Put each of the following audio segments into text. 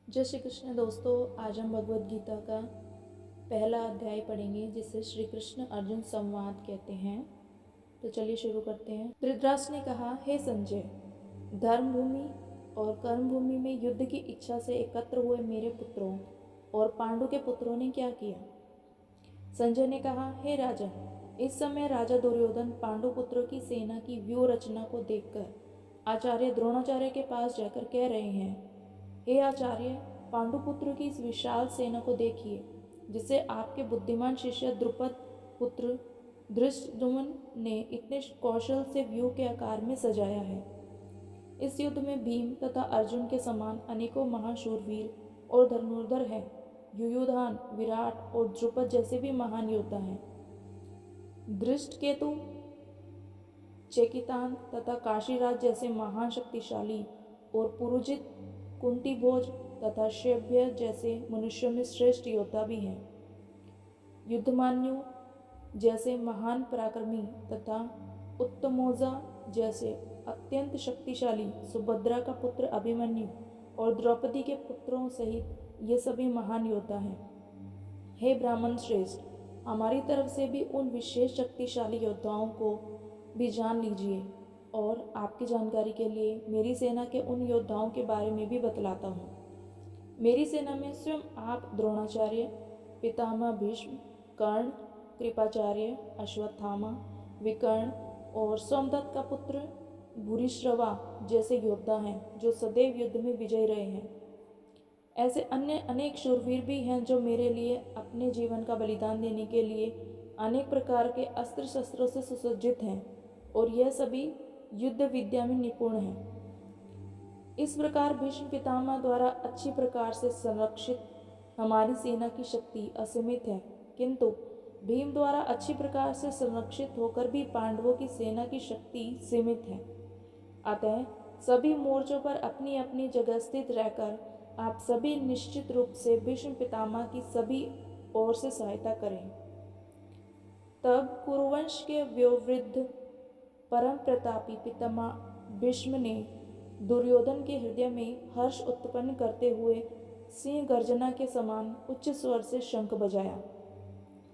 जय श्री कृष्ण दोस्तों, आज हम भगवद गीता का पहला अध्याय पढ़ेंगे जिसे श्री कृष्ण अर्जुन संवाद कहते हैं। तो चलिए शुरू करते हैं। धृतराष्ट्र ने कहा, हे संजय, धर्म भूमि और कर्म भूमि में युद्ध की इच्छा से एकत्र हुए मेरे पुत्रों और पांडु के पुत्रों ने क्या किया। संजय ने कहा, हे राजन, इस समय राजा दुर्योधन पांडु पुत्रों की सेना की व्यूह रचना को देखकर आचार्य द्रोणाचार्य के पास जाकर कह रहे हैं, हे आचार्य, पांडुपुत्र की इस विशाल सेना को देखिए, जिसे आपके बुद्धिमान शिष्य द्रुपद पुत्र धृष्टद्युम्न ने इतने कौशल से व्यूह के आकार में सजाया है। इस युद्ध में भीम तथा अर्जुन के समान अनेकों महाशूरवीर और धनुर्धर हैं। युयुधान, विराट और द्रुपद जैसे भी महान योद्धा हैं। धृष्टकेतु, चेकितान तथा काशीराज जैसे महान शक्तिशाली और पुरुजित, कुंती भोज तथा शैब्य जैसे मनुष्यों में श्रेष्ठ योद्धा भी हैं। युद्धमान्यु जैसे महान पराक्रमी तथा उत्तमोजा जैसे अत्यंत शक्तिशाली सुभद्रा का पुत्र अभिमन्यु और द्रौपदी के पुत्रों सहित ये सभी महान योद्धा हैं। हे ब्राह्मण श्रेष्ठ, हमारी तरफ से भी उन विशेष शक्तिशाली योद्धाओं को भी जान लीजिए और आपकी जानकारी के लिए मेरी सेना के उन योद्धाओं के बारे में भी बतलाता हूँ। मेरी सेना में स्वयं आप द्रोणाचार्य, पितामह भीष्म, कर्ण, कृपाचार्य, अश्वत्थामा, विकर्ण और सोमदत्त का पुत्र भूरिश्रवा जैसे योद्धा हैं जो सदैव युद्ध में विजयी रहे हैं। ऐसे अन्य अनेक शूरवीर भी हैं जो मेरे लिए अपने जीवन का बलिदान देने के लिए अनेक प्रकार के अस्त्र शस्त्रों से सुसज्जित हैं और यह सभी युद्ध विद्या में निपुण है। इस प्रकार भीष्म पितामह द्वारा अच्छी प्रकार से संरक्षित हमारी सेना की शक्ति असीमित है, किंतु भीम द्वारा अच्छी प्रकार से संरक्षित होकर भी पांडवों की सेना की शक्ति सीमित है। अतः सभी मोर्चों पर अपनी अपनी जगह स्थित रहकर आप सभी निश्चित रूप से भीष्म पितामह की सभी ओर से सहायता करें। तब कुरुवंश के वयोवृद्ध परम प्रतापी पितामह भीष्म ने दुर्योधन के हृदय में हर्ष उत्पन्न करते हुए सिंह गर्जना के समान उच्च स्वर से शंख बजाया।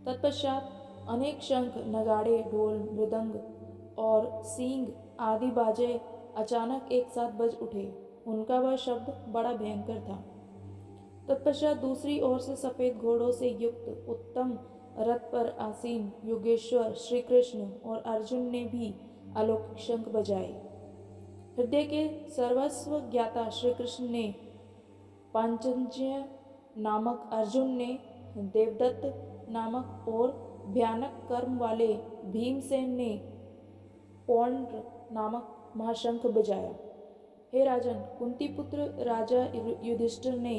तत्पश्चात अनेक शंख, नगाड़े, ढोल, मृदंग और सींग आदि बाजे अचानक एक साथ बज उठे। उनका वह शब्द बड़ा भयंकर था। तत्पश्चात दूसरी ओर से सफेद घोड़ों से युक्त उत्तम रथ पर आसीन योगेश्वर श्री कृष्ण और अर्जुन ने भी अलौकिक शंख बजाए। हृदय के सर्वस्व ज्ञाता श्री कृष्ण ने, पांचजन्य नामक अर्जुन ने, देवदत्त नामक और भयानक कर्म वाले भीमसेन ने पौंड्र नामक महाशंख बजाया। हे राजन, कुंती पुत्र राजा युधिष्ठिर ने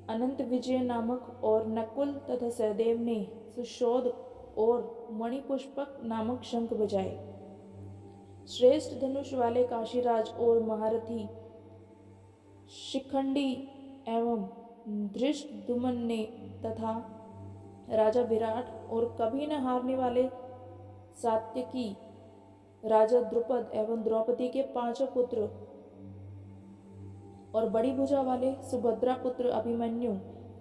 अनंत विजय नामक और नकुल तथा सहदेव ने सुशोध और मणिपुष्पक नामक शंख बजाए। श्रेष्ठ धनुष वाले काशीराज और महारथी शिखंडी एवं धृष्टद्युम्न ने तथा राजा विराट और कभी न हारने वाले सात्यकी, राजा द्रुपद एवं द्रौपदी के पांचों पुत्र और बड़ी भुजा वाले सुभद्रा पुत्र अभिमन्यु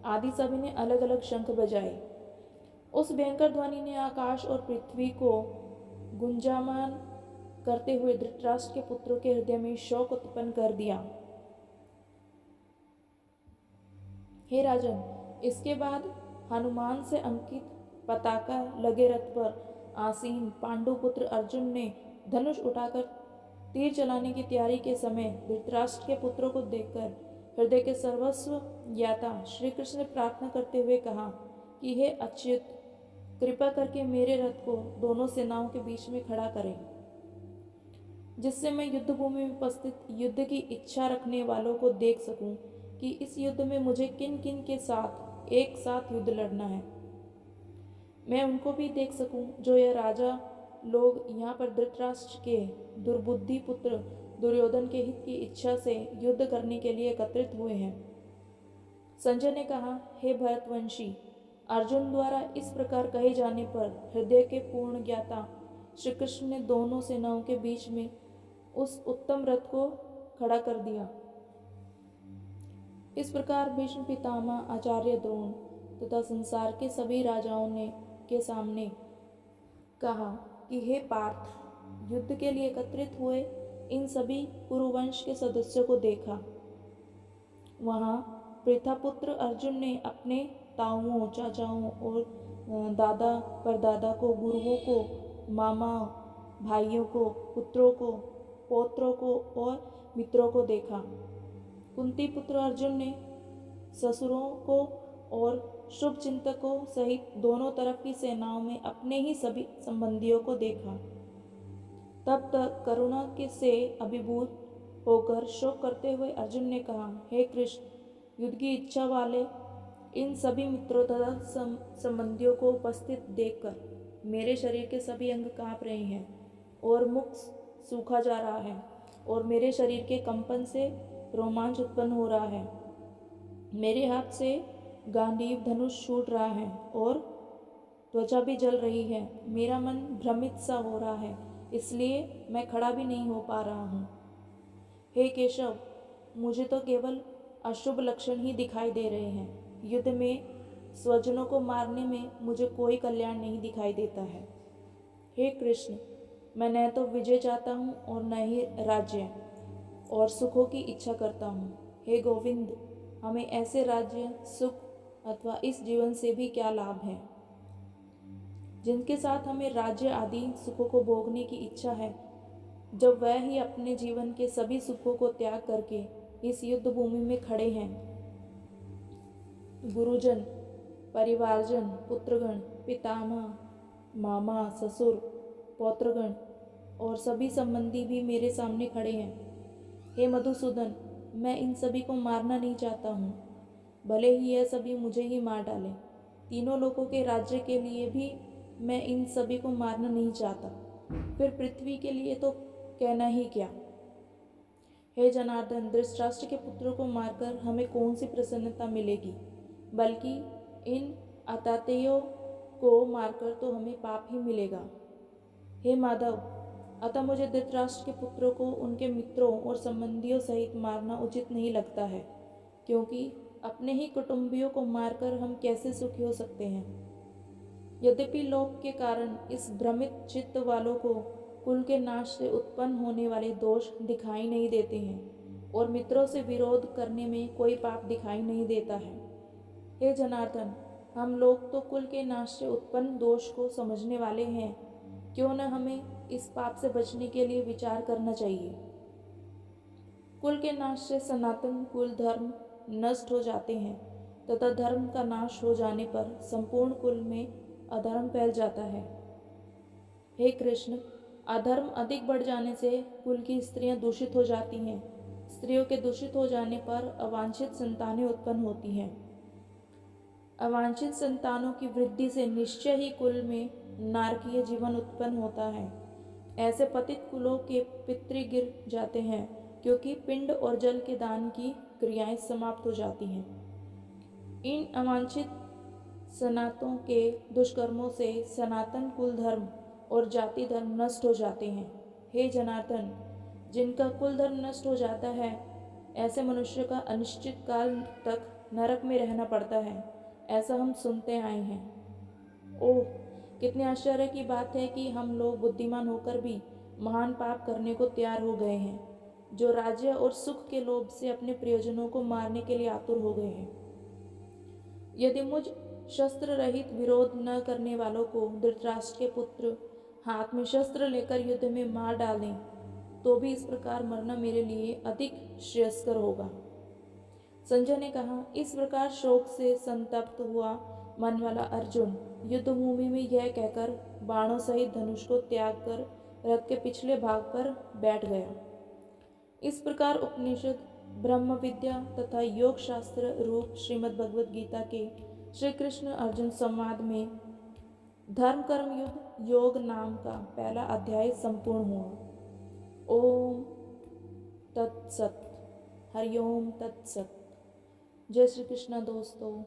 आदि सभी ने अलग अलग शंख बजाए। उस भयंकर ध्वनि ने आकाश और पृथ्वी को गुंजायमान करते हुए धृतराष्ट्र के पुत्रों के हृदय में शोक उत्पन्न कर दिया। हे राजन, इसके बाद हनुमान से अंकित पताका लगे रथ पर आसीन पांडु पुत्र अर्जुन ने धनुष उठाकर तीर चलाने की तैयारी के समय धृतराष्ट्र के पुत्रों को देखकर हृदय के सर्वस्व ज्ञाता श्री कृष्ण ने प्रार्थना करते हुए कहा कि हे अच्युत, कृपा करके मेरे रथ को दोनों सेनाओं के बीच में खड़ा करें, जिससे मैं युद्ध भूमि में उपस्थित युद्ध की इच्छा रखने वालों को देख सकूं कि इस युद्ध में मुझे किन किन के साथ एक साथ युद्ध लड़ना है। मैं उनको भी देख सकूं जो यह राजा लोग यहाँ पर धृतराष्ट्र के दुर्बुद्धि पुत्र दुर्योधन के हित की इच्छा से युद्ध करने के लिए एकत्रित हुए हैं। संजय ने कहा, हे भरतवंशी, अर्जुन द्वारा इस प्रकार कहे जाने पर हृदय के पूर्ण ज्ञाता श्री कृष्ण ने दोनों सेनाओं के बीच में उस उत्तम रथ को खड़ा कर दिया। इस प्रकार भीष्म पितामह, आचार्य द्रोण तथा संसार के सभी राजाओं ने के सामने कहा कि हे पार्थ, युद्ध के लिए एकत्रित हुए इन सभी कुरुवंश के सदस्यों को देखा। वहाँ प्रथापुत्र अर्जुन ने अपने ताऊओं, चाचाओं और दादा परदादा को, गुरुओं को, मामा भाइयों को, पुत्रों को, पौत्रों को और मित्रों को देखा। कुंती पुत्र अर्जुन ने ससुरों को और शुभ चिंतकों सहित दोनों तरफ की सेनाओं में अपने ही सभी संबंधियों को देखा। तब तक करुणा के से अभिभूत होकर शोक करते हुए अर्जुन ने कहा, हे कृष्ण, युद्ध की इच्छा वाले इन सभी मित्रों तथा संबंधियों को उपस्थित देखकर मेरे शरीर के सभी अंग कांप रहे हैं और मुख सूखा जा रहा है और मेरे शरीर के कंपन से रोमांच उत्पन्न हो रहा है। मेरे हाथ से गांडीव धनुष छूट रहा है और त्वचा भी जल रही है। मेरा मन भ्रमित सा हो रहा है, इसलिए मैं खड़ा भी नहीं हो पा रहा हूँ। हे केशव, मुझे तो केवल अशुभ लक्षण ही दिखाई दे रहे हैं। युद्ध में स्वजनों को मारने में मुझे कोई कल्याण नहीं दिखाई देता है। हे कृष्ण, मैं न तो विजय चाहता हूँ और न ही राज्य और सुखों की इच्छा करता हूँ। हे गोविंद, हमें ऐसे राज्य, सुख अथवा इस जीवन से भी क्या लाभ है जिनके साथ हमें राज्य आदि सुखों को भोगने की इच्छा है, जब वह ही अपने जीवन के सभी सुखों को त्याग करके इस युद्ध भूमि में खड़े हैं। गुरुजन, परिवारजन, पुत्रगण, पितामह, मामा, ससुर, पौत्रगण और सभी संबंधी भी मेरे सामने खड़े हैं। हे मधुसूदन, मैं इन सभी को मारना नहीं चाहता हूँ, भले ही यह सभी मुझे ही मार डालें। तीनों लोगों के राज्य के लिए भी मैं इन सभी को मारना नहीं चाहता, फिर पृथ्वी के लिए तो कहना ही क्या। हे जनार्दन, धृतराष्ट्र के पुत्रों को मारकर हमें कौन सी प्रसन्नता मिलेगी, बल्कि इन आतातेयों को मारकर तो हमें पाप ही मिलेगा। हे माधव, अतः मुझे धृतराष्ट्र के पुत्रों को उनके मित्रों और संबंधियों सहित मारना उचित नहीं लगता है, क्योंकि अपने ही कुटुंबियों को मारकर हम कैसे सुखी हो सकते हैं। यद्यपि लोभ के कारण इस भ्रमित चित्त वालों को कुल के नाश से उत्पन्न होने वाले दोष दिखाई नहीं देते हैं और मित्रों से विरोध करने में कोई पाप दिखाई नहीं देता है। हे जनार्दन, हम लोग तो कुल के नाश से उत्पन्न दोष को समझने वाले हैं, क्यों न हमें इस पाप से बचने के लिए विचार करना चाहिए। कुल के नाश से सनातन कुल धर्म नष्ट हो जाते हैं तथा धर्म का नाश हो जाने पर संपूर्ण कुल में अधर्म फैल जाता है। हे कृष्ण, अधर्म अधिक बढ़ जाने से कुल की स्त्रियां दूषित हो जाती हैं। स्त्रियों के दूषित हो जाने पर अवांछित संतानें उत्पन्न होती हैं। अवांछित संतानों की वृद्धि से निश्चय ही कुल में नारकीय जीवन उत्पन्न होता है। ऐसे पतित कुलों के पितृ गिर जाते हैं, क्योंकि पिंड और जल के दान की क्रियाएं समाप्त हो जाती हैं। इन अवांछित सनातों के दुष्कर्मों से सनातन कुल धर्म और जाति धर्म नष्ट हो जाते हैं। हे जनार्दन, जिनका कुल धर्म नष्ट हो जाता है, ऐसे मनुष्य का अनिश्चित काल तक नरक में रहना पड़ता है, ऐसा हम सुनते आए हैं। ओह, कितने आश्चर्य की बात है कि हम लोग बुद्धिमान होकर भी महान पाप करने को तैयार हो गए हैं, जो राज्य और सुख के लोभ से अपने प्रियजनों को मारने के लिए आतुर हो गए हैं। यदि मुझ शस्त्र रहित विरोध न करने वालों को धृतराष्ट्र के पुत्र हाथ में शस्त्र लेकर युद्ध में मार डालें, तो भी इस प्रकार मरना मेरे लिए अधिक श्रेयस्कर होगा। संजय ने कहा, इस प्रकार शोक से संतप्त हुआ मन वाला अर्जुन युद्ध भूमि में यह कहकर बाणों सहित धनुष को त्याग कर रथ के पिछले भाग पर बैठ गया। इस प्रकार उपनिषद, ब्रह्म विद्या तथा योग शास्त्र रूप श्रीमद् भगवद गीता के श्री कृष्ण अर्जुन संवाद में धर्म कर्म युद्ध योग नाम का पहला अध्याय संपूर्ण हुआ। ओम तत्सत। हरिओम तत्सत। जय श्री कृष्ण दोस्तों।